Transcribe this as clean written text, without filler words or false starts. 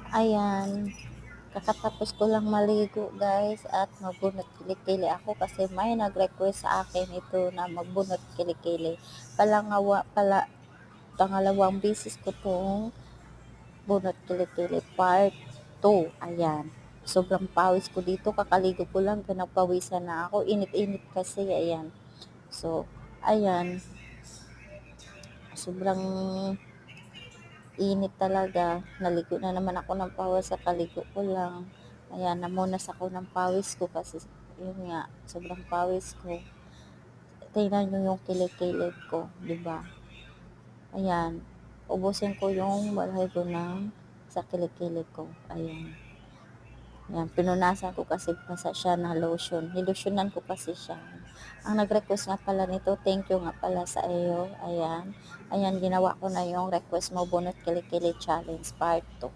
Ayan, kakatapos ko lang maligo guys at magbunot kilikili ako kasi may nag-request sa akin ito na magbunot kilikili. Pangalawang beses ko tong bunot kilikili part 2. Ayan. Sobrang pawis ko dito, kakaligo ko lang, pinagpawisan na ako. Init-init kasi, ayan. So, ayan. Sobrang init talaga. Naligo na naman ako ng pawis sa kaligo ko lang. Ayan, namunas ako ng pawis ko kasi yun nga, sobrang pawis ko. Tingnan nyo yung kilikilid ko, di ba? Ayan, ubusin ko yung balahibo ng sa kilikilid ko. Ayan. Ayan, pinunasan ko kasi basa siya ng lotion. Nilotionan ko kasi siya. Ang nag-request nga pala nito, thank you nga pala sa iyo. Ayan. Ayan, ginawa ko na yung request mo, bunot kilikili challenge part 2.